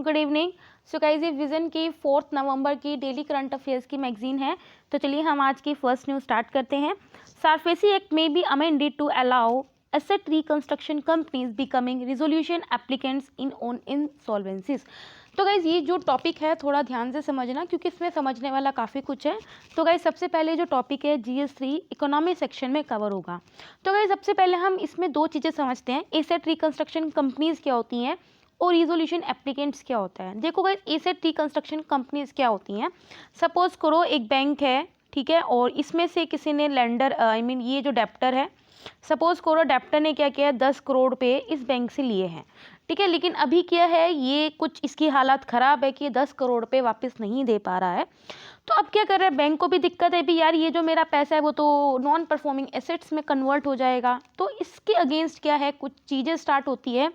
Good evening. So guys, ये vision की 4 नवंबर की डेली करंट अफेयर्स की मैगजीन है। तो चलिए हम आज की फर्स्ट न्यूज़ स्टार्ट करते हैं। सारफेसी एक्ट में be amended to allow asset reconstruction companies becoming resolution applicants in on insolvencies. तो गाइज ये जो टॉपिक है थोड़ा ध्यान से समझना, क्योंकि इसमें समझने वाला काफ़ी कुछ है। तो गाइज सबसे पहले जो टॉपिक है GS3 इकोनॉमी सेक्शन में कवर होगा। तो गाइज सबसे पहले हम इसमें दो चीज़ें समझते हैं, एसेट रिकंस्ट्रक्शन कंपनीज क्या होती हैं और रिजोल्यूशन एप्लीकेंट्स क्या होता है। देखो गाइस, एसेट रिकंस्ट्रक्शन कंपनीज क्या होती हैं। सपोज करो एक बैंक है, ठीक है, और इसमें से किसी ने लेंडर ये जो डेप्टर है, सपोज करो डेप्टर ने क्या किया, 10 करोड़ रुपए इस बैंक से लिए हैं, ठीक है, लेकिन अभी क्या है, ये कुछ इसकी हालत ख़राब है कि ये 10 करोड़ रुपए वापस नहीं दे पा रहा है। तो अब क्या कर रहा है, बैंक को भी दिक्कत है भी यार, ये जो मेरा पैसा है वो तो नॉन परफॉर्मिंग एसेट्स में कन्वर्ट हो जाएगा। तो इसके अगेंस्ट क्या है, कुछ चीज़ें स्टार्ट होती है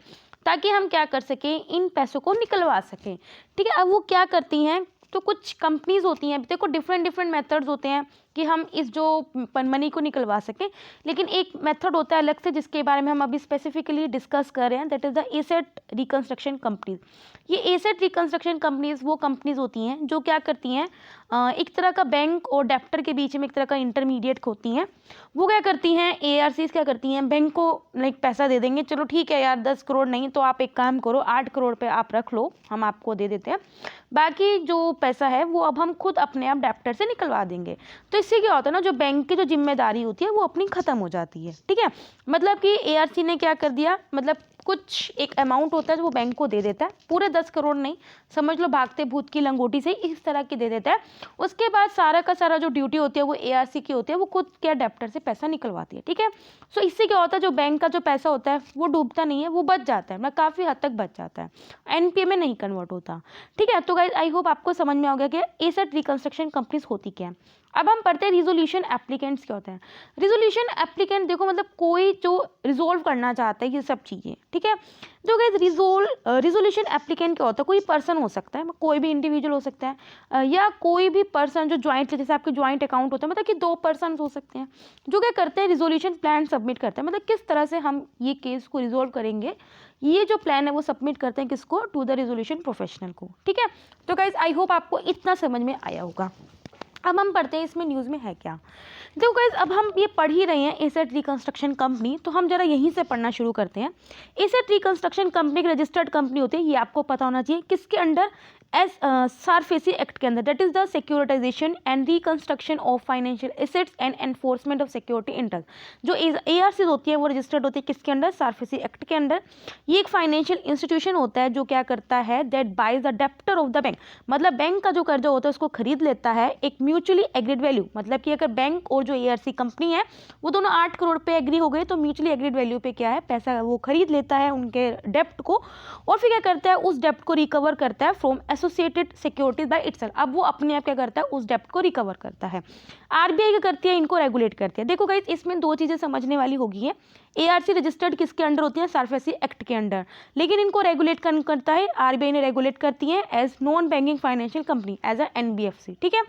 ताकि हम क्या कर सकें, इन पैसों को निकलवा सकें, ठीक है। अब वो क्या करती हैं, तो कुछ कंपनीज होती हैं, देखो डिफरेंट मेथड्स होते हैं कि हम इस जो मनी को निकलवा सकें, लेकिन एक मेथड होता है अलग से जिसके बारे में हम अभी स्पेसिफिकली डिस्कस कर रहे हैं, that is the asset reconstruction companies. ये एसेट रिकंस्ट्रक्शन कंपनीज वो कंपनीज होती हैं जो क्या करती हैं, एक तरह का बैंक और डेप्टर के बीच में एक तरह का इंटरमीडिएट होती हैं। वो क्या करती हैं, ARCs क्या करती हैं, बैंक को पैसा दे देंगे, चलो ठीक है यार 10 करोड़ नहीं तो आप एक काम करो 8 करोड़ पे आप रख लो, हम आपको दे देते हैं, बाकी जो पैसा है वो अब हम खुद अपने आप डेप्टर से निकलवा देंगे। तो इससे क्या होता है ना, जो बैंक की जो जिम्मेदारी होती है वो अपनी ख़त्म हो जाती है, ठीक है। मतलब कि ARC ने क्या कर दिया, मतलब कुछ एक अमाउंट होता है जो वो बैंक को दे देता है, पूरे 10 करोड़ नहीं, समझ लो भागते भूत की लंगोटी से इस तरह की दे देता है। उसके बाद सारा का सारा जो ड्यूटी होती है वो ARC की होती है, वो खुद क्या डेप्टर से पैसा निकलवाती है, ठीक है। सो इससे क्या होता है, जो बैंक का जो पैसा होता है वो डूबता नहीं है, वो बच जाता है, मतलब काफ़ी हद तक बच जाता है, NPA में नहीं कन्वर्ट होता, ठीक है। तो गाइस आई होप आपको समझ में आ गया कि एसेट रिकंस्ट्रक्शन कंपनीज होती क्या है। अब हम पढ़ते हैं रिजोल्यूशन एप्लीकेंट्स क्या होता है। रिजोल्यूशन एप्लीकेंट देखो मतलब कोई जो रिजोल्व करना चाहता है ये सब चीज़ें, ठीक है। जो गाइस रिजोल्यूशन एप्लीकेंट क्या होता है, कोई पर्सन हो सकता है, कोई भी इंडिविजुअल हो सकता है, या कोई भी पर्सन जो ज्वाइंट, जैसे आपके ज्वाइंट अकाउंट होता है, मतलब कि 2 पर्सन हो सकते हैं जो क्या करते हैं, रिजोल्यूशन प्लान सबमिट करते हैं, मतलब किस तरह से हम ये केस को रिजोल्व करेंगे, ये जो प्लान है वो सबमिट करते हैं किसको, टू द रिजोल्यूशन प्रोफेशनल को, ठीक है। तो गाइस आई होप आपको इतना समझ में आया होगा। अब हम पढ़ते हैं इसमें न्यूज़ में है क्या। देखो गाइस, अब हम ये पढ़ ही रहे हैं एसेट रिकंस्ट्रक्शन कंपनी, तो हम जरा यहीं से पढ़ना शुरू करते हैं। एसेट रिकंस्ट्रक्शन कंपनी एक रजिस्टर्ड कंपनी होती है, ये आपको पता होना चाहिए, किसके अंडर, एज सारफेसी एक्ट के अंदर, that is the securitisation and reconstruction of financial assets and enforcement of security interest. जो ARCs होती है वो रजिस्टर्ड होती है किसके अंडर, सारफेसी एक्ट के अंडर। ये एक फाइनेंशियल इंस्टीट्यूशन होता है जो क्या करता है, that buys the debtor of the bank, मतलब बैंक का जो कर्जा होता है उसको खरीद लेता है एक म्यूचुअली एग्रीड वैल्यू, मतलब कि अगर बैंक और जो ARC कंपनी है वो दोनों 8 करोड़ पे एग्री हो गए, तो म्यूचुअली एग्रीड वैल्यू पे क्या है, पैसा वो खरीद लेता है उनके डेप्ट को, और फिर क्या करता है, उस डेप्ट को रिकवर करता है from associated securities by itself. अब वो अपने आप क्या करता है, उस डेप्ट को रिकवर करता है। RBI क्या करती है, इनको रेगुलेट करती है। देखो गाइस, इसमें दो चीजें समझने वाली होगी है, ARC रजिस्टर्ड किसके अंडर होती है, सारफेसी एक्ट के अंडर, लेकिन इनको रेगुलेट करता है RBI ने रेगुलेट करती है as non banking financial company, as a NBFC, ठीक है।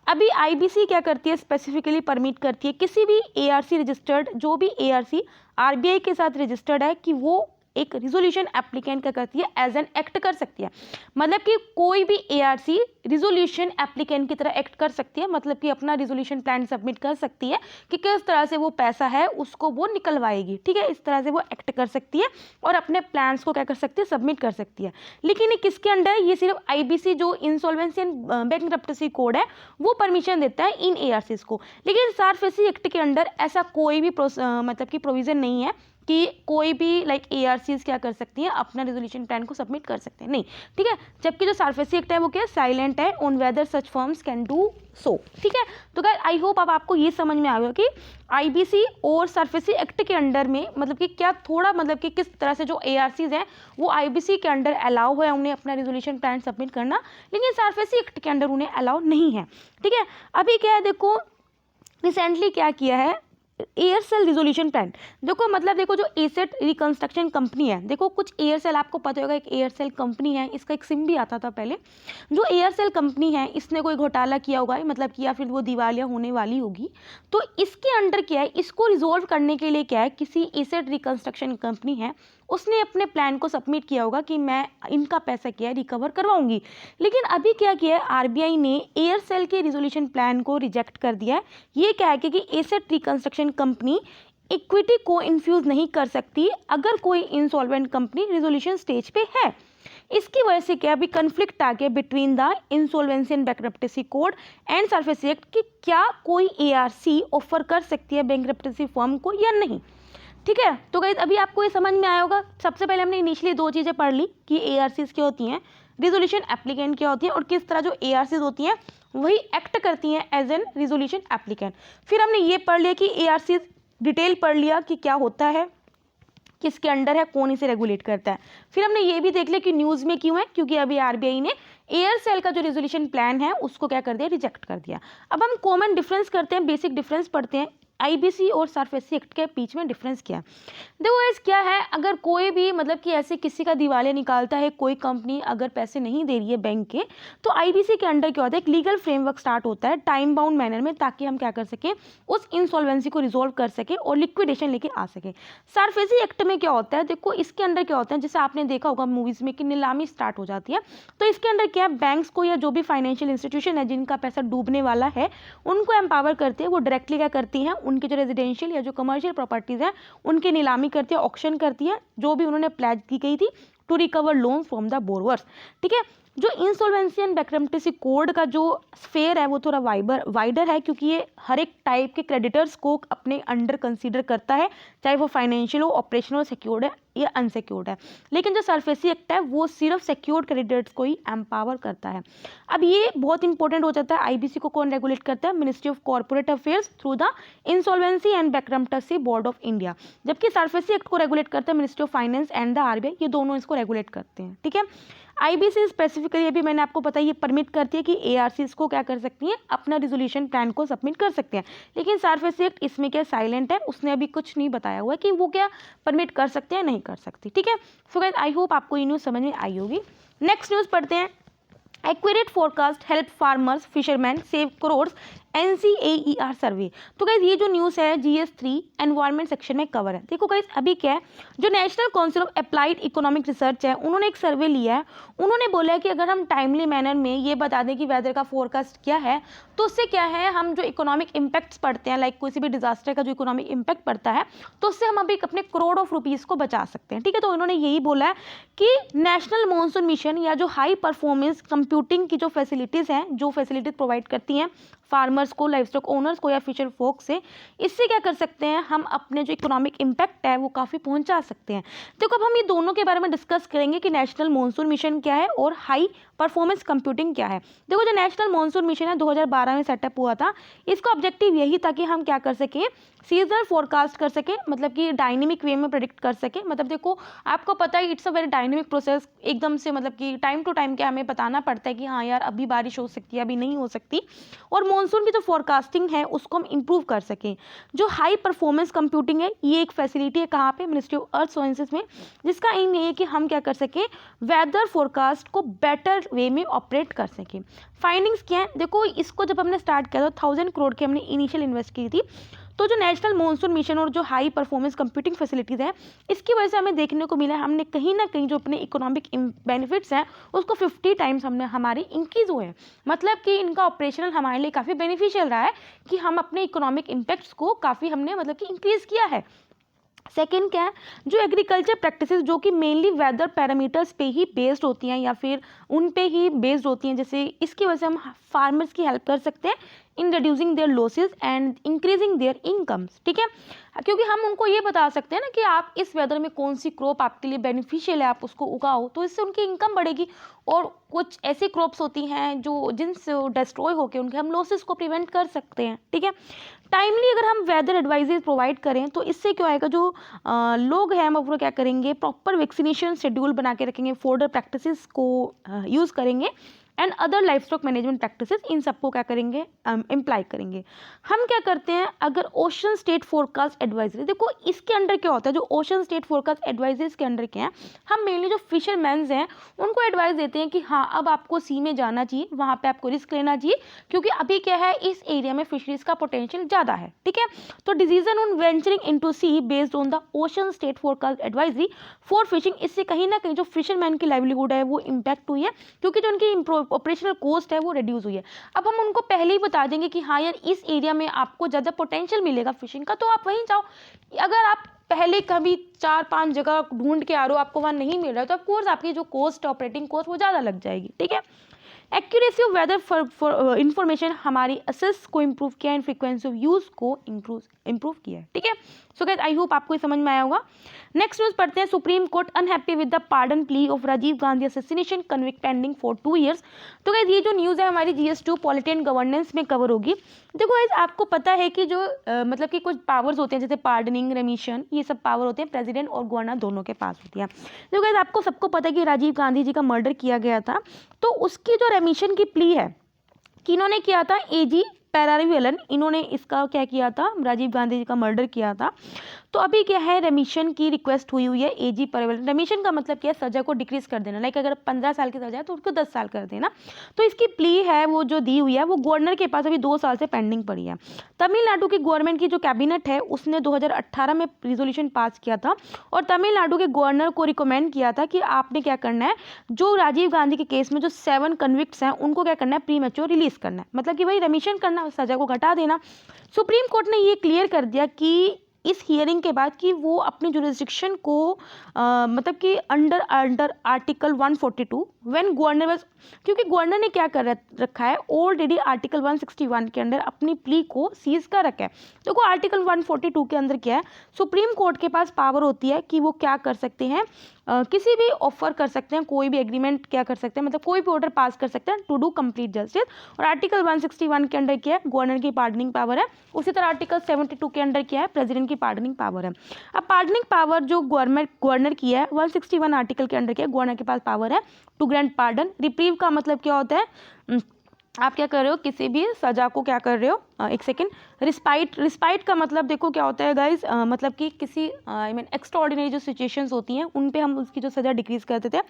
अभी IBC क्या करती है, स्पेसिफिकली परमिट करती है किसी भी ARC रजिस्टर्ड, जो भी ARC RBI के साथ रजिस्टर्ड है, कि वो एक रिजोल्यूशन एप्लीकेंट क्या करती है, एज एन एक्ट कर सकती है, मतलब कि कोई भी ARC रिजोल्यूशन एप्लीकेंट की तरह एक्ट कर सकती है, मतलब कि अपना रिजोल्यूशन प्लान सबमिट कर सकती है कि किस तरह से वो पैसा है उसको वो निकलवाएगी, ठीक है। इस तरह से वो एक्ट कर सकती है और अपने प्लान्स को क्या कर सकती है, सबमिट कर सकती है। लेकिन ये किसके अंडर है, ये सिर्फ IBC जो इंसॉल्वेंसी एंड बैंकरप्टेसी कोड है वो परमिशन देता है इन ARCs को, लेकिन सारफेसी एक्ट के अंडर ऐसा कोई भी मतलब कि प्रोविजन नहीं है कि कोई भी ARCs क्या कर सकती हैं, अपना रिजोल्यूशन प्लान को सबमिट कर सकते हैं, नहीं, ठीक है। जबकि जो सारफेसी एक्ट है वो क्या साइलेंट है on whether such firms can do so, ठीक है। तो गाइस आई होप अब आपको ये समझ में आ गया कि IBC और सारफेसी एक्ट के अंडर में मतलब कि क्या थोड़ा, मतलब कि किस तरह से जो ARCs हैं वो IBC के अंडर अलाउ है उन्हें अपना रिजोल्यूशन प्लान सबमिट करना, लेकिन सारफेसी एक्ट के अंडर उन्हें अलाउ नहीं है, ठीक है। अभी क्या है, देखो रिसेंटली क्या किया है, एयरसेल रिजोल्यूशन प्लान, देखो मतलब देखो जो एसेट रिकंस्ट्रक्शन कंपनी है, देखो कुछ एयरसेल आपको पता होगा, एक एयरसेल कंपनी है, इसका एक सिम भी आता था पहले। जो एयरसेल कंपनी है इसने कोई घोटाला किया होगा, मतलब कि या फिर वो दिवालिया होने वाली होगी, तो इसके अंडर क्या है, इसको रिजोल्व करने के लिए क्या है, किसी एसेट रिकंस्ट्रक्शन कंपनी है उसने अपने प्लान को सबमिट किया होगा कि मैं इनका पैसा क्या है रिकवर करवाऊंगी। लेकिन अभी क्या किया है, आरबीआई ने एयरसेल के रिजोल्यूशन प्लान को रिजेक्ट कर दिया है। ये क्या है कि एसेट रिकंस्ट्रक्शन कंपनी इक्विटी को इन्फ्यूज नहीं कर सकती अगर कोई इंसॉल्वेंट कंपनी रिजोल्यूशन स्टेज पे है। इसकी वजह से क्या अभी कन्फ्लिक्ट आ गया between the insolvency and bankruptcy code and SARFAESI act कि क्या कोई एआरसी ऑफर कर सकती है बैंक्रप्टसी फर्म को या नहीं। ठीक है, तो गाइस अभी आपको ये समझ में आया होगा। सबसे पहले हमने इनिशियली दो चीज़ें पढ़ ली कि एआरसीज क्या होती हैं, रिजोल्यूशन एप्लीकेंट क्या होती है, और किस तरह जो एआरसीज होती हैं वही एक्ट करती हैं एज एन रिजोल्यूशन एप्लीकेंट। फिर हमने ये पढ़ लिया कि एआरसीज डिटेल पढ़ लिया कि क्या होता है, किसके अंडर है, कौन इसे रेगुलेट करता है। फिर हमने ये भी देख लिया कि न्यूज़ में क्यों है, क्योंकि अभी आरबीआई ने एयरसेल का जो रिजोल्यूशन प्लान है उसको क्या कर दिया, रिजेक्ट कर दिया। अब हम कॉमन डिफरेंस करते हैं, बेसिक डिफरेंस पढ़ते हैं। आईबीसी और सरफेसी एक्ट के बीच में डिफरेंस क्या है। देखो इस क्या है, अगर कोई भी मतलब कि ऐसे किसी का दिवालिया निकालता है, कोई कंपनी अगर पैसे नहीं दे रही है बैंक के, तो आईबीसी के अंडर क्या होता है, एक लीगल फ्रेमवर्क स्टार्ट होता है टाइम बाउंड मैनर में, ताकि हम क्या कर सकें, उस इंसॉल्वेंसी को रिजोल्व कर सके और लिक्विडेशन लेके आ सके। सरफेसी एक्ट में क्या होता है, देखो इसके अंडर क्या होता है, जैसे आपने देखा होगा मूवीज में कि नीलामी स्टार्ट हो जाती है, तो इसके अंडर क्या है, बैंक्स को या जो भी फाइनेंशियल इंस्टीट्यूशन है जिनका पैसा डूबने वाला है उनको एम्पावर करते हैं। वो डायरेक्टली क्या करती हैं, उनके जो रेजिडेंशियल या जो कमर्शियल प्रॉपर्टीज है उनकी नीलामी करती है, ऑक्शन करती है, जो भी उन्होंने प्लेज की गई थी to recover loan from the borrowers. ठीक है, जो इंसॉल्वेंसी एंड बैंक्रप्टसी कोड का जो स्फेयर है वो थोड़ा वाइडर है, क्योंकि ये हर एक टाइप के क्रेडिटर्स को अपने अंडर कंसीडर करता है, चाहे वो फाइनेंशियल हो, ऑपरेशनल, सिक्योर्ड है या अनसिक्योर्ड है। लेकिन जो सरफेसी एक्ट है वो सिर्फ सिक्योर्ड क्रेडिटर्स को ही एम्पावर करता है। अब ये बहुत इंपॉर्टेंट हो जाता है, आईबीसी को कौन रेगुलेट करता है, ministry of corporate affairs through the insolvency and bankruptcy board of India, जबकि सरफेसी एक्ट को रेगुलेट करता है ministry of finance and the RBI, ये दोनों इसको रेगुलेट करते हैं। ठीक है, आईबीसी स्पेसिफिकली अभी मैंने आपको पता ये परमिट करती है कि एआरसीज को क्या कर सकती हैं, अपना रिजोल्यूशन प्लान को सबमिट कर सकते हैं। लेकिन सरफेसी एक्ट इसमें क्या साइलेंट है, उसने अभी कुछ नहीं बताया हुआ है कि वो क्या परमिट कर सकते हैं नहीं कर सकती। ठीक है, सो गाइस आई होप आपको ये न्यूज़ समझ में आई होगी। नेक्स्ट न्यूज़ पढ़ते हैं। Accurate forecast help farmers fisherman save crores NCAER सर्वे। तो गाइज ये जो न्यूज़ है GS3 एनवायरमेंट सेक्शन में कवर है। देखो गाइज अभी क्या है, जो national council of applied economic research है उन्होंने एक सर्वे लिया है। उन्होंने बोला है कि अगर हम टाइमली मैनर में ये बता दें कि वेदर का फोरकास्ट क्या है, तो उससे क्या है, हम जो इकोनॉमिक इम्पैक्ट्स पढ़ते हैं, लाइक किसी भी डिजास्टर का जो इकोनॉमिक इम्पैक्ट पड़ता है, तो उससे हम अभी अपने करोड़ ऑफ रुपीज़ को बचा सकते हैं। ठीक है, तो उन्होंने यही बोला है कि नेशनल मॉनसून मिशन या जो हाई परफॉर्मेंस कंप्यूटिंग की जो फैसिलिटीज़ हैं, जो फैसिलिटीज प्रोवाइड करती हैं फार्मर्स को, लाइफ स्टॉक ओनर्स को या फिशर फोक से, इससे क्या कर सकते हैं, हम अपने जो इकोनॉमिक इम्पैक्ट है वो काफ़ी पहुंचा सकते हैं। देखो अब हम ये दोनों के बारे में डिस्कस करेंगे कि नेशनल मॉनसून मिशन क्या है और हाई परफॉर्मेंस कंप्यूटिंग क्या है। देखो जो नेशनल मॉनसून मिशन है 2012 में सेटअप हुआ था, इसका ऑब्जेक्टिव यही था कि हम क्या कर सकें, सीजनल फोरकास्ट कर सकें, मतलब कि डायनेमिक वे में प्रेडिक्ट कर सकें। मतलब देखो आपको पता है it's a very dynamic process, एकदम से मतलब कि टाइम टू टाइम क्या हमें बताना पड़ता है कि हाँ यार अभी बारिश हो सकती है, अभी नहीं हो सकती, और मॉनसून की जो फोरकास्टिंग है उसको हम इंप्रूव कर सकें। जो हाई परफॉर्मेंस कंप्यूटिंग है ये एक फैसिलिटी है कहाँ पे, मिनिस्ट्री ऑफ अर्थ साइंसेज में, जिसका एम ये है कि हम क्या कर सकें, वेदर फोरकास्ट को बेटर वे में ऑपरेट कर सकें। फाइंडिंग्स क्या है, देखो इसको जब हमने स्टार्ट किया था 1000 करोड़ की हमने इनिशियल इन्वेस्ट की थी, तो जो नेशनल मॉनसून मिशन और जो हाई परफॉर्मेंस कंप्यूटिंग फैसिलिटीज़ है, इसकी वजह से हमें देखने को मिला है हमने कहीं ना कहीं जो अपने इकोनॉमिक बेनिफिट्स हैं उसको 50 टाइम्स हमने हमारे इंक्रीज हुए हैं। मतलब कि इनका ऑपरेशनल हमारे लिए काफ़ी बेनिफिशियल रहा है कि हम अपने इकोनॉमिक इम्पैक्ट्स को काफ़ी हमने मतलब कि इंक्रीज़ किया है। सेकेंड क्या है, जो एग्रीकल्चर प्रैक्टिसेस जो कि मेनली वेदर पैरामीटर्स पे ही बेस्ड होती हैं या फिर उन पे ही बेस्ड होती हैं, जैसे इसकी वजह से हम फार्मर्स की हेल्प कर सकते हैं in reducing there losses and increasing there incomes. ठीक है, क्योंकि हम उनको ये बता सकते हैं ना कि आप इस वेदर में कौन सी क्रॉप आपके लिए बेनिफिशियल है, आप उसको उगाओ, तो इससे उनकी इनकम बढ़ेगी। और कुछ ऐसी क्रॉप्स होती हैं जो जिनसे डिस्ट्रॉय होकर उनके हम लॉसेस को प्रिवेंट कर सकते हैं। ठीक है, टाइमली अगर हम वेदर एडवाइजेज प्रोवाइड करें तो इससे क्या होएगा, जो लोग हैं हम वो क्या करेंगे, प्रॉपर वैक्सीनेशन शेड्यूल बना के रखेंगे, फॉर्डर प्रैक्टिसेस को यूज़ करेंगे, and other life stock management practices, इन सबको क्या करेंगे, इम्प्लाई करेंगे। हम क्या करते हैं, अगर ओशन स्टेट फोरकास्ट एडवाइजरी, देखो इसके अंडर क्या होता है, जो ओशन स्टेट फोरकास्ट एडवाइजरीज के अंडर क्या है, हम मेनली जो फिशरमैन्स हैं उनको एडवाइस देते हैं कि हाँ अब आपको सी में जाना चाहिए, वहाँ पे आपको रिस्क लेना चाहिए, क्योंकि अभी क्या है इस एरिया में फिशरीज का पोटेंशियल ज़्यादा है, ठीक है। तो decision on venturing into sea based on the ocean state forecast advisory for fishing, इससे कहीं ना कहीं जो फिशरमैन की लाइवलीहुड है वो इम्पैक्ट हुई है, क्योंकि जो उनकी ऑपरेशनल कॉस्ट है वो रिड्यूस हुई है। अब हम उनको पहले ही बता देंगे कि हाँ यार इस एरिया में आपको ज़्यादा पोटेंशियल मिलेगा फिशिंग का, तो आप वहीं जाओ। अगर आप पहले कभी 4-5 जगह ढूंढ के आ रहे हो, आपको वहाँ नहीं मिल रहा है, तो ऑफकोर्स आपकी जो कॉस्ट, ऑपरेटिंग कॉस्ट वो ज़्यादा लग जाएगी, ठीक है। Accuracy of weather for information हमारी असेस को इम्प्रूव किया, एंड फ्रीक्वेंसी ऑफ यूज को इम्प्रूव किया है, ठीक है। सो गाइस आई होप आपको समझ में आया होगा। नेक्स्ट न्यूज पढ़ते हैं, supreme court unhappy with the pardon plea of Rajiv Gandhi assassination convict pending for 2 years। तो गाइस ये जो न्यूज़ है हमारी GS2 पॉलिटी एंड गवर्नेंस में कवर होगी। देखो गाइस आपको पता है कि जो मतलब कि कुछ पावर्स होते हैं जैसे पार्डनिंग, रेमिशन, ये सब पावर होते हैं प्रेसिडेंट और गवर्नर दोनों के पास होती है। देखो गाइस आपको सबको पता है कि राजीव गांधी जी का मर्डर किया गया था, तो उसकी जो रेमिशन की प्ली है किन्होंने किया था, AG पैरारिवेलन, इन्होंने इसका क्या किया था, राजीव गांधी जी का मर्डर किया था। तो अभी क्या है, रेमिशन की रिक्वेस्ट हुई है AG पैरारिवेलन। रेमिशन का मतलब क्या है, सजा को डिक्रीज कर देना, लाइक अगर 15 साल की सजा है तो उसको 10 साल कर देना। तो इसकी प्ली है वो जो दी हुई है वो गवर्नर के पास अभी 2 साल से पेंडिंग पड़ी है। तमिलनाडु की गवर्नमेंट की जो कैबिनेट है उसने 2018 में रिजोल्यूशन पास किया था और तमिलनाडु के गवर्नर को रिकमेंड किया था कि आपने क्या करना है, जो राजीव गांधी के केस में जो 7 कन्विक्ट्स हैं उनको क्या करना है, प्री मैच्योर रिलीज करना है, मतलब कि भाई रेमिशन करना, सजा को घटा देना। सुप्रीम कोर्ट ने ये क्लियर कर दिया कि इस हियरिंग के बाद कि वो अपनी जुरिस्डिक्शन को मतलब कि under article 142 when governor was, क्योंकि गवर्नर ने क्या कर रखा है, ऑलरेडी आर्टिकल 161 के अंदर अपनी प्ली को सीज कर रखा है। देखो आर्टिकल 142 के अंदर क्या है, सुप्रीम कोर्ट के पास पावर होती है कि वो क्या कर सकते हैं, किसी भी ऑफर कर सकते हैं, कोई भी एग्रीमेंट क्या कर सकते हैं, मतलब कोई भी ऑर्डर पास कर सकते हैं टू डू कंप्लीट जस्टिस। और आर्टिकल 161 के अंदर क्या है, गवर्नर की पार्डनिंग पावर है। उसी तरह आर्टिकल 72 के अंदर क्या है, प्रेसिडेंट की पार्डनिंग पावर है। अब पार्डनिंग पावर जो गवर्नर की है, 161 आर्टिकल के अंदर क्या है, गवर्नर के पास पावर है टू ग्रांट पार्डन। रिप्रीव का मतलब क्या होता है, आप क्या कर रहे हो, किसी भी सजा को क्या कर रहे हो, एक सेकेंड, रिस्पाइट का मतलब देखो क्या होता है गाइज, मतलब कि किसी आई मीन एक्स्ट्राऑर्डिनरी जो सिचुएशंस होती हैं उन पे हम उसकी जो सजा डिक्रीज कर देते हैं।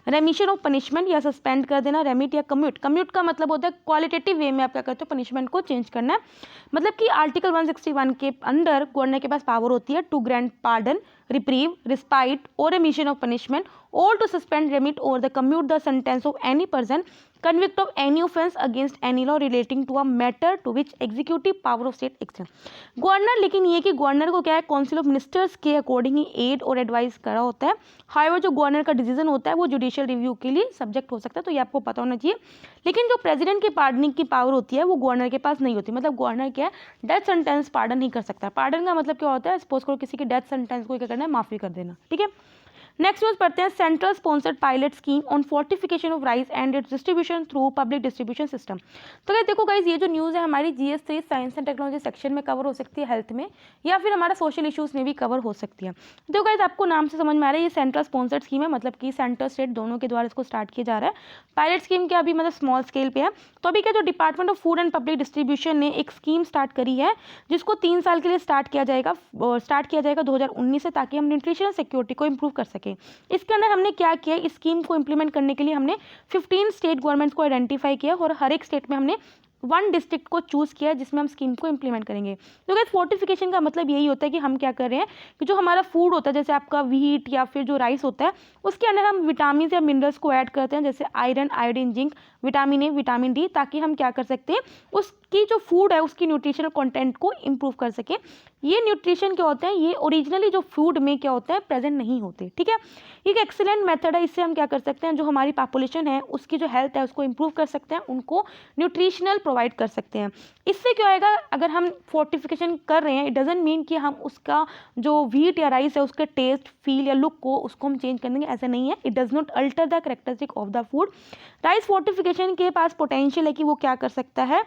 रेमिशन ऑफ पनिशमेंट या सस्पेंड कर देना, रेमिट या कम्यूट का मतलब होता है क्वालिटेटिव वे में आप क्या करते हो, पनिशमेंट को चेंज करना है। मतलब कि आर्टिकल 161 के अंदर गवर्नर के पास पावर होती है to grant pardon, reprieve, respite और remission of punishment, or to suspend, remit or the commute the sentence of any person convict of any offence against any law relating to a matter to which executive power of state extends। Governor, लेकिन ये कि governor को क्या है, council of ministers के according ही add और advice करा होता है। हाउएवर जो गवर्नर का डिसीजन होता है वो जुडिशियल रिव्यू के लिए सब्जेक्ट हो सकता है, तो ये आपको पता होना चाहिए। लेकिन जो प्रेसिडेंट की पार्डनिंग की पावर होती है वो गवर्नर के पास नहीं होती, मतलब गवर्नर क्या है, डेथ सेंटेंस पार्डन नहीं कर सकता। पार्डन का मतलब क्या होता है, सपोज करो किसी की डेथ सेंटेंस को क्या करना है, माफी कर देना, ठीक है। नेक्स्ट न्यूज पढ़ते हैं, central sponsored pilot scheme on fortification of rice and it's distribution through public distribution system. तो गाइस देखो गाइस, ये जो न्यूज़ है हमारी GS3 science and technology section में कवर हो सकती है, हेल्थ में, या फिर हमारा सोशल इश्यूज में भी कवर हो सकती है। देखो गाइस आपको नाम से समझ में आ रहा है ये सेंट्रल स्पॉन्सर्ड स्कीम है, मतलब कि सेंटर स्टेट दोनों के द्वारा इसको स्टार्ट किया जा रहा है। पायलट स्कीम क्या अभी मतलब स्मॉल स्केल पे है। तो अभी क्या जो department of food and public distribution ने एक स्कीम स्टार्ट करी है जिसको 3 साल के लिए स्टार्ट किया जाएगा 2019 से, ताकि हम न्यूट्रिशनल सिक्योरिटी को इम्प्रूव कर सकें। इसके अंदर हमने क्या किया, इस स्कीम को इम्प्लीमेंट करने के लिए हमने 15 स्टेट गवर्नमेंट्स को आइडेंटिफाई किया और हर एक स्टेट में हमने 1 डिस्ट्रिक्ट को चूज किया जिसमें हम स्कीम को इम्प्लीमेंट करेंगे। तो गाइस फोर्टिफिकेशन का मतलब यही होता है कि हम क्या कर रहे हैं कि जो हमारा फूड होता है, जैसे आपका व्हीट या फिर जो राइस होता है, उसके अंदर हम विटामिन या मिनरल्स को ऐड करते हैं, जैसे iron, iodine, zinc, vitamin A, vitamin D, ताकि हम क्या कर सकते हैं, उसकी जो फूड है उसकी न्यूट्रिशनल कंटेंट को इम्प्रूव कर सकें। ये न्यूट्रिशन क्या होता है, ये ओरिजिनली जो फूड में क्या होता है प्रेजेंट नहीं होते, ठीक है। एक एक्सीलेंट मेथड है, इससे हम क्या कर सकते हैं, जो हमारी पॉपुलेशन है उसकी जो हेल्थ है उसको इम्प्रूव कर सकते हैं, उनको न्यूट्रिशनल प्रोवाइड कर सकते हैं। इससे क्या होएगा, अगर हम फोर्टिफिकेशन कर रहे हैं, इट डजंट मीन कि हम उसका जो व्हीट या राइस है उसके टेस्ट, फील या लुक को उसको हम चेंज कर देंगे, ऐसा नहीं है। It does not alter the characteristic of the food. Rice fortification के पास पोटेंशियल है कि वो क्या कर सकता है,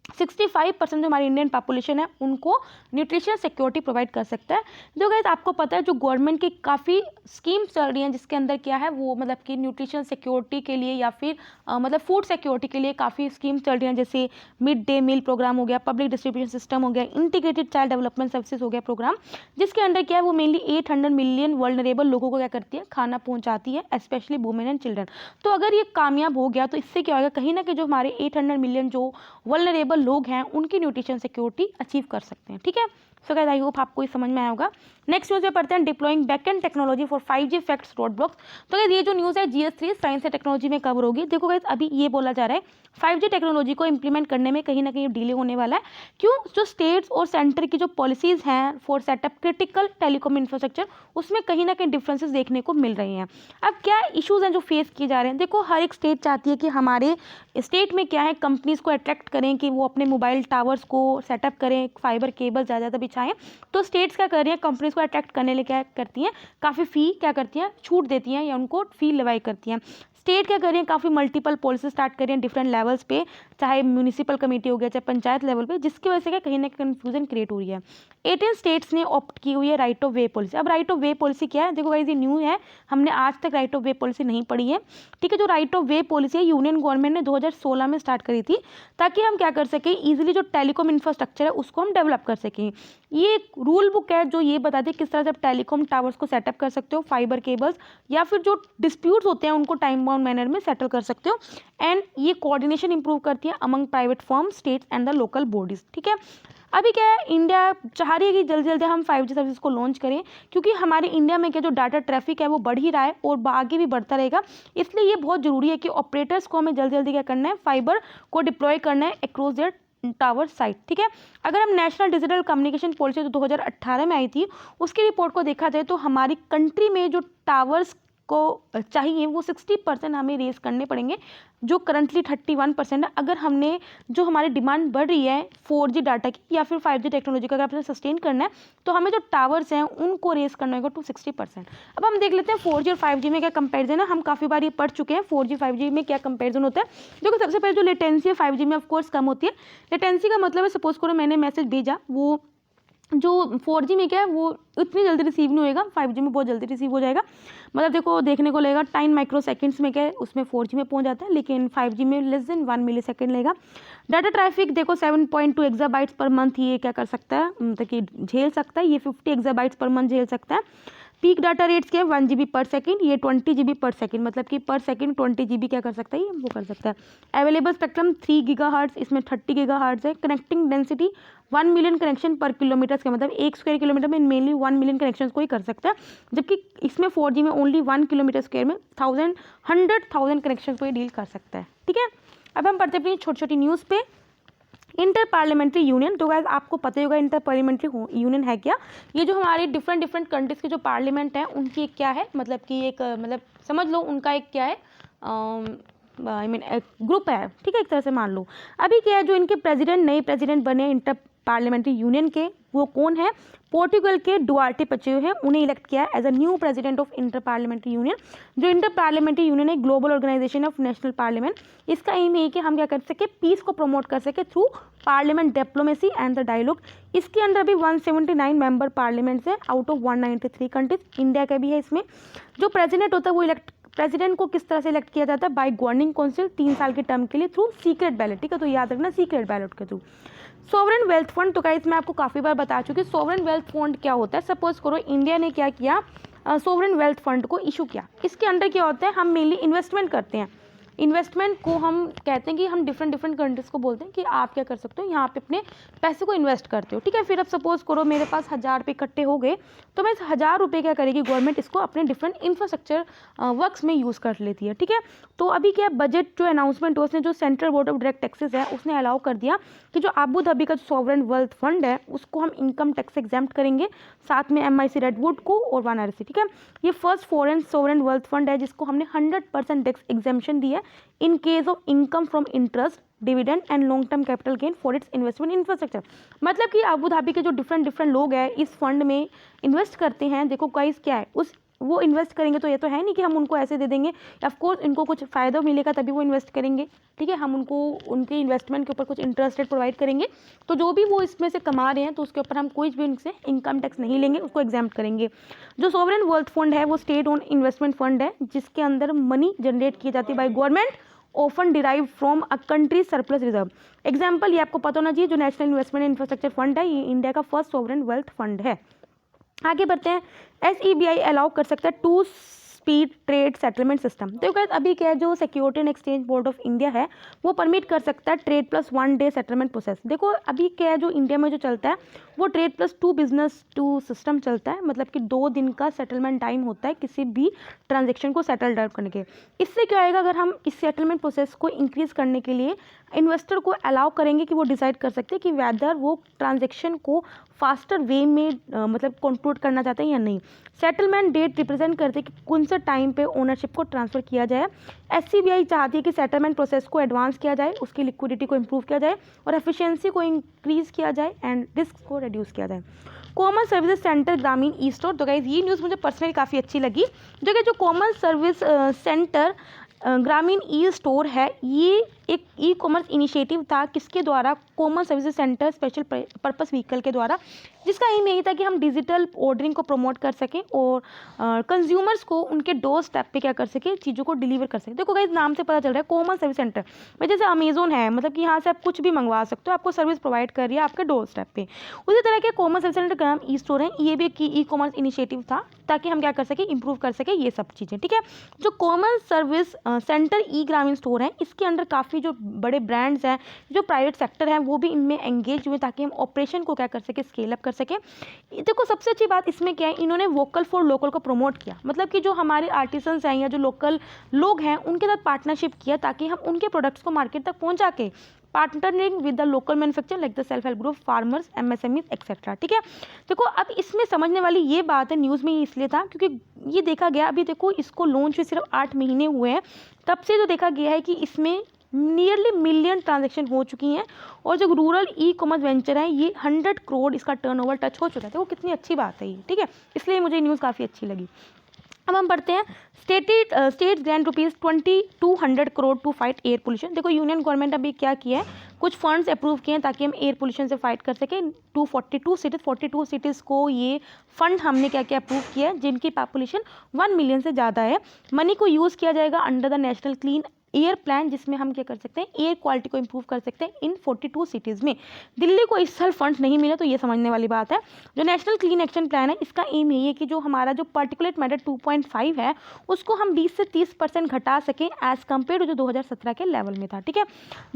65% जो हमारी इंडियन पॉपुलेशन है उनको न्यूट्रिशन सिक्योरिटी प्रोवाइड कर सकता है। जो गाइस आपको पता है जो गवर्नमेंट की काफ़ी स्कीम्स चल रही हैं जिसके अंदर क्या है वो मतलब कि न्यूट्रिशन सिक्योरिटी के लिए या फिर मतलब फूड सिक्योरिटी के लिए काफ़ी स्कीम्स चल रही हैं, जैसे मिड डे मील प्रोग्राम हो गया, पब्लिक डिस्ट्रीब्यूशन सिस्टम हो गया, इंटीग्रेटेड चाइल्ड डेवलपमेंट सर्विसेज हो गया प्रोग्राम, जिसके अंडर क्या है वो मेनली 800 मिलियन वल्नरेबल लोगों को क्या करती है, खाना पहुँचाती है, स्पेशली वुमेन एंड चिल्ड्रन। तो अगर ये कामयाब हो गया तो इससे क्या होगा, कहीं ना कहीं जो हमारे 800 मिलियन जो वल्नरेबल लोग हैं उनकी न्यूट्रिशन सिक्योरिटी अचीव कर सकते हैं। ठीक है, सो गाइस आई होप आपको ये समझ में आया होगा। नेक्स्ट न्यूज़ में पढ़ते हैं deploying backend technology for 5G facts road blocks. तो गाइस ये जो न्यूज़ है GS3 साइंस एंड टेक्नोलॉजी में कवर होगी। देखो गाइस अभी ये बोला जा रहा है 5G टेक्नोलॉजी को इंप्लीमेंट करने में कहीं ना कहीं डिले होने वाला है। क्यों? जो स्टेट्स और सेंटर की जो पॉलिसीज़ हैं for setup critical telecom infrastructure उसमें कहीं ना कहीं डिफरेंसेस देखने को मिल रही हैं। अब क्या इशूज़ हैं जो फेस किए जा रहे हैं? देखो हर एक स्टेट चाहती है कि हमारे स्टेट में क्या है कंपनीज़ को अट्रैक्ट करें कि वो अपने मोबाइल टावर्स को सेटअप करें, फाइबर केबल ज़्यादा बिछाएं। तो स्टेट्स क्या कर रही हैं, कंपनीज़ को अट्रैक्ट करने लिए क्या करती हैं, काफ़ी फ़ी क्या करती हैं, छूट देती हैं या उनको फ़ी लेवाई करती हैं। स्टेट क्या कर रही है, काफ़ी मल्टीपल पॉलिसी स्टार्ट कर रही हैं डिफरेंट लेवल्स पे, चाहे म्यूनिसिपल कमेटी हो गया चाहे पंचायत लेवल पे, जिसकी वजह से क्या कहीं ना कहीं कन्फ्यूजन क्रिएट हो रही है। 18 स्टेट्स ने ऑप्ट की हुई है राइट ऑफ वे पॉलिसी। अब राइट ऑफ वे पॉलिसी क्या है? देखो गाइस ये न्यू है, हमने आज तक राइट ऑफ वे पॉलिसी नहीं पढ़ी है। ठीक है, जो राइट ऑफ वे पॉलिसी है यूनियन गवर्नमेंट ने 2016 में स्टार्ट करी थी ताकि हम क्या कर सकें, ईजिली जो टेलीकॉम इंफ्रास्ट्रक्चर है उसको हम डेवलप कर सकें। ये एक रूल बुक है जो ये बताती है किस तरह से आप टेलीकॉम टावर्स को सेटअप कर सकते हो, फाइबर केबल्स या फिर जो डिस्प्यूट्स होते हैं उनको टाइम बाउंड मैनर में सेटल कर सकते हो। एंड ये कोऑर्डिनेशन इंप्रूव करती है among private firm, states and the local bodies. ठीक है, अभी क्या है, इंडिया चाह रही है कि जल्दी जल्दी हम 5G सर्विस को लॉन्च करें, क्योंकि हमारे इंडिया में क्या जो डाटा ट्रैफिक है वो बढ़ ही रहा है और आगे भी बढ़ता रहेगा। इसलिए ये बहुत ज़रूरी है कि ऑपरेटर्स को हमें जल्दी जल्दी क्या करना है, फाइबर को डिप्लॉय करना है अक्रॉस देयर टावर साइट। ठीक है, अगर हम नेशनल डिजिटल कम्युनिकेशन पॉलिसी जो 2018 में आई थी उसकी रिपोर्ट को देखा जाए तो हमारी कंट्री में जो टावर्स को चाहिए वो 60% हमें रेस करने पड़ेंगे, जो करंटली 31% है। अगर हमने जो हमारी डिमांड बढ़ रही है 4G डाटा की या फिर 5G टेक्नोलॉजी का अगर आपने सस्टेन करना है तो हमें जो टावर्स हैं उनको रेस करना होगा टू 60%। अब हम देख लेते हैं 4G और 5G में क्या कंपैरिजन है। हम काफ़ी बार ये पढ़ चुके हैं 4G 5G में क्या कंपैरिजन होता है। देखो सबसे पहले जो लेटेंसी है 5G में ऑफकोर्स कम होती है। लेटेंसी का मतलब है सपोज करो मैंने मैसेज भेजा, वो जो 4G में क्या है वो इतनी जल्दी रिसीव नहीं होएगा, 5G में बहुत जल्दी रिसीव हो जाएगा। मतलब देखो देखने को लगेगा 10 माइक्रो सेकेंड्स में क्या है उसमें 4G में पहुंच जाता है, लेकिन 5G में लेस देन 1 मिली सेकेंड लेगा। डाटा ट्रैफिक देखो 7.2 एक्साबाइट्स पर मंथ ये क्या कर सकता है, मतलब कि झेल सकता है, ये 50 एक्साबाइट्स पर मंथ झेल सकता है। पीक डाटा रेट्स क्या है 1 GB पर सेकेंड, ये 20 GB पर सेकेंड, मतलब कि पर सेकेंड 20 GB क्या कर सकता है, ये वो कर सकता है। अवेलेबल स्पेक्ट्रम 3 GHz, इसमें 30 GHz है। कनेक्टिंग डेंसिटी 1 मिलियन कनेक्शन पर किलोमीटर का मतलब 1 स्क्वायर किलोमीटर में मेनली 1 मिलियन कनेक्शन को ही कर सकता है, जबकि इसमें 4G में ओनली 1 किलोमीटर स्क्वायर में 100,000 कनेक्शन को ही डील कर सकता है। ठीक है, अब हम पढ़ते अपनी छोटी छोटी न्यूज़ पे। इंटर पार्लियामेंट्री यूनियन, तो गाइस आपको पता ही होगा इंटर पार्लियामेंट्री यूनियन है क्या। ये जो हमारे डिफरेंट कंट्रीज़ के जो पार्लियामेंट हैं उनकी एक क्या है, मतलब कि एक मतलब समझ लो उनका एक क्या है आई मीन एक ग्रुप है। ठीक है, एक तरह से मान लो। अभी क्या है जो इनके प्रेसिडेंट नए प्रेसिडेंट बने इंटर पार्लियामेंट्री यूनियन के, वो कौन है, पोर्टुगल के डुआर्टे पचेयो हैं, उन्हें इलेक्ट किया है as a new president of inter parliamentary union. जो इंटर पार्लियामेंट्री यूनियन है global organisation of national parliament. इसका एम है कि हम क्या कर सके, पीस को प्रमोट कर सके through parliament diplomacy and the dialogue. इसके अंदर भी 179 मेंबर पार्लियामेंट्स हैं आउट ऑफ 193 कंट्रीज, इंडिया का भी है इसमें। जो प्रेसिडेंट होता है वो प्रेसिडेंट को किस तरह से इलेक्ट किया जाता है, बाय गवर्निंग काउंसिल 3 साल के टर्म के लिए थ्रू सीक्रेट बैलेट। ठीक है, तो याद रखना सीक्रेट बैलेट के थ्रू। सॉवरेन वेल्थ फंड, तो गाइस मैं आपको काफ़ी बार बता चुकी हूँ सॉवरेन वेल्थ फंड क्या होता है। सपोज करो इंडिया ने क्या किया, सॉवरेन वेल्थ फंड को इशू किया। इसके अंडर क्या होता है, हम मेनली इन्वेस्टमेंट करते हैं। इन्वेस्टमेंट को हम कहते हैं कि हम डिफरेंट कंट्रीज़ को बोलते हैं कि आप क्या कर सकते हो, यहाँ पे अपने पैसे को इन्वेस्ट करते हो। ठीक है, फिर अब सपोज करो मेरे पास 1000 रुपये इकट्ठे हो गए, तो मैं इस 1000 रुपये क्या करेगी गवर्नमेंट, इसको अपने डिफरेंट इंफ्रास्ट्रक्चर वर्क्स में यूज़ कर लेती है। ठीक है, तो अभी क्या बजट जो अनाउंसमेंट हो उसने जो central board of direct taxes है उसने अलाउ कर दिया कि जो अबू धाबी का जो सॉवरेन वेल्थ फंड है उसको हम इनकम टैक्स एग्जेम्प्ट करेंगे, साथ में MIC रेडवुड को और वाराणसी। ठीक है, ये first foreign sovereign wealth fund है जिसको हमने 100% टैक्स एग्जेम्पशन दी है in case of income from interest, dividend and long term capital gain for its investment infrastructure। मतलब कि अबू धाबी के जो डिफरेंट लोग हैं इस फंड में इन्वेस्ट करते हैं। देखो गाइस क्या है, उस वो इन्वेस्ट करेंगे तो ये तो है नहीं कि हम उनको ऐसे दे देंगे, ऑफ कोर्स इनको कुछ फ़ायदा मिलेगा तभी वो इन्वेस्ट करेंगे, ठीक है। हम उनको उनके इन्वेस्टमेंट के ऊपर कुछ इंटरेस्ट रेट प्रोवाइड करेंगे, तो जो भी वो इसमें से कमा रहे हैं तो उसके ऊपर हम कोई भी उनसे इनकम टैक्स नहीं लेंगे, उसको एग्जाम्प्ट करेंगे। जो सॉवरेन वेल्थ फंड है वो स्टेट ओन इन्वेस्टमेंट फंड है, जिसके अंदर मनी जनरेट की जाती है by government, often derive from a country surplus reserve. Example ये आपको पता होना चाहिए, जो नेशनल इन्वेस्टमेंट इंफ्रास्ट्रक्चर फंड है ये इंडिया का फर्स्ट सॉवरेन वेल्थ फंड है। आगे बढ़ते हैं, SEBI अलाउ कर सकता है 2 स्पीड ट्रेड सेटलमेंट सिस्टम। तो गाइस अभी क्या है, जो security and exchange board of India है वो परमिट कर सकता है trade plus 1 day settlement process. देखो अभी क्या है, जो इंडिया में जो चलता है वो ट्रेड प्लस 2 बिजनेस 2 सिस्टम चलता है, मतलब कि 2 दिन का सेटलमेंट टाइम होता है किसी भी ट्रांजेक्शन को सेटल डाउन करने के। इससे क्या आएगा, अगर हम इस सेटलमेंट प्रोसेस को इंक्रीज करने के लिए इन्वेस्टर को अलाउ करेंगे कि वो डिसाइड कर सकते हैं कि वेदर वो ट्रांजेक्शन को फास्टर वे में मतलब कंक्लूड करना चाहते हैं या नहीं। सेटलमेंट डेट रिप्रेजेंट करते हैं कि कौन सा टाइम पे ओनरशिप को ट्रांसफ़र किया जाए। SCBI चाहती है कि सेटलमेंट प्रोसेस को एडवांस किया जाए, उसकी लिक्विडिटी को इम्प्रूव किया जाए और एफिशिएंसी को इंक्रीज़ किया जाए एंड रिस्क को रिड्यूस किया जाए। कॉमन सर्विस सेंटर ग्रामीण ई स्टोर, तो गाइस ये न्यूज़ मुझे पर्सनली काफ़ी अच्छी लगी। जो कॉमन सर्विस सेंटर ग्रामीण ई स्टोर है, ये एक ई कॉमर्स इनिशिएटिव था किसके द्वारा, common services centre special purpose vehicle के द्वारा, जिसका एम यही था कि हम डिजिटल ऑर्डरिंग को प्रमोट कर सकें और कंज्यूमर्स को उनके डोर स्टेप पे क्या कर सकें, चीज़ों को डिलीवर कर सकें। देखो गाइस नाम से पता चल रहा है कॉमन सर्विस सेंटर, जैसे अमेजोन है, मतलब कि यहाँ से आप कुछ भी मंगवा सकते हो, आपको सर्विस प्रोवाइड कर रही है आपके डोर स्टेप पे। उसी तरह के कॉमन सर्विस सेंटर ग्राम ई स्टोर है, ये भी एक ई कॉमर्स इनिशिएटिव था ताकि हम क्या कर सकें, इंप्रूव कर सकें ये सब चीज़ें, ठीक है। जो कॉमन सर्विस सेंटर ई ग्रामीण स्टोर है, इसके अंडर काफ़ी जो बड़े ब्रांड्स हैं, जो प्राइवेट सेक्टर है, वो भी इनमें एंगेज हुए ताकि हम ऑपरेशन को क्या कर सके, स्केल अप कर सके। देखो सबसे अच्छी बात इसमें क्या है, इन्होंने वोकल फॉर लोकल को प्रमोट किया, मतलब कि जो हमारे आर्टिसंस हैं या जो लोकल लोग हैं उनके साथ पार्टनरशिप किया ताकि हम उनके प्रोडक्ट्स को मार्केट तक पहुंचा के, partnering with the local manufacture like the self help group, farmers, MSMEs etcetera, ठीक है। देखो अब इसमें समझने वाली ये बात है, न्यूज़ में ये इसलिए था क्योंकि ये देखा गया, अभी देखो इसको लॉन्च हुए सिर्फ 8 महीने हुए हैं, तब से जो देखा गया है कि इसमें नियरली मिलियन ट्रांजैक्शन हो चुकी हैं और जो रूरल ई कॉमर्स वेंचर है ये 100 करोड़ इसका टर्नओवर टच हो चुका है। तो वो कितनी अच्छी बात है ये, ठीक है, इसलिए मुझे न्यूज़ काफ़ी अच्छी लगी। अब हम पढ़ते हैं, state grant rupees 2200 crore to fight air pollution. देखो यूनियन गवर्नमेंट अभी क्या किया है, कुछ फंड्स अप्रूव किए हैं ताकि हम एयर पोल्यूशन से फाइट कर सकें। 42 सिटीज़ को ये फंड हमने क्या क्या अप्रूव किया है, जिनकी पॉपुलेशन 1 मिलियन से ज़्यादा है। मनी को यूज़ किया जाएगा under the national clean air plan, जिसमें हम क्या कर सकते हैं, एयर क्वालिटी को इंप्रूव कर सकते हैं इन 42 सिटीज़ में। दिल्ली को इस साल फंड्स नहीं मिले तो ये समझने वाली बात है। जो नेशनल क्लीन एक्शन प्लान है, इसका एम यही है कि जो हमारा जो पार्टिकुलेट मैटर 2.5 है उसको हम 20 से 30% घटा सकें एज़ कम्पेयर टू जो 2017 के लेवल में था, ठीक है।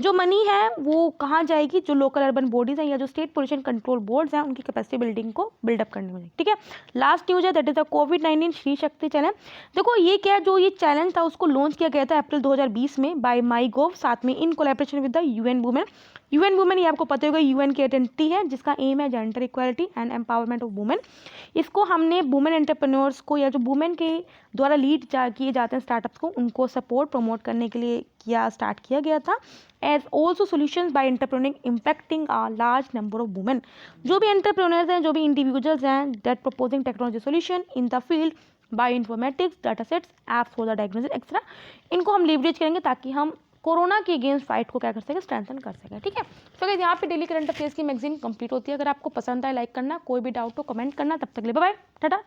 जो मनी है वो कहाँ जाएगी, जो लोकल अर्बन बॉडीज़ हैं या जो स्टेट पोल्यूशन कंट्रोल बोर्ड्स हैं उनकी कैपेसिटी बिल्डिंग को बिल्डअप करने में, ठीक है। लास्ट न्यूज़ है that is the covid Shri Shakti challenge. देखो ये क्या है, जो ये चैलेंज था उसको लॉन्च किया गया था अप्रैल 2020 में बाय माईगोव, साथ में in collaboration with the UN women. UN women ये आपको पता होगा UN की आइडेंटिटी है जिसका एम है gender equality and empowerment of women. इसको हमने वुमेन एंटरप्रेन्योर्स को या जो वुमेन के द्वारा लीड किए जाते हैं स्टार्टअप्स को, उनको सपोर्ट प्रमोट करने के लिए स्टार्ट किया गया था। As also solutions by entrepreneuring impacting a large number of women. जो भी एंटरप्रेन्योर्स हैं, जो भी इंडिविजुअल्स हैं that proposing technology solution in the field bioinformatics, data sets, apps for the diagnosis etcetera, इनको हम लीवरेज करेंगे ताकि हम कोरोना के अगेंस्ट फाइट को क्या कर सकें, स्ट्रेंथन कर सकें, ठीक है। तो गाइस यहाँ पे डेली करंट अफेयर्स की मैगजीन कंप्लीट होती है। अगर आपको पसंद आए लाइक करना, कोई भी डाउट हो कमेंट करना। तब तक ले बाय बाय, टाटा।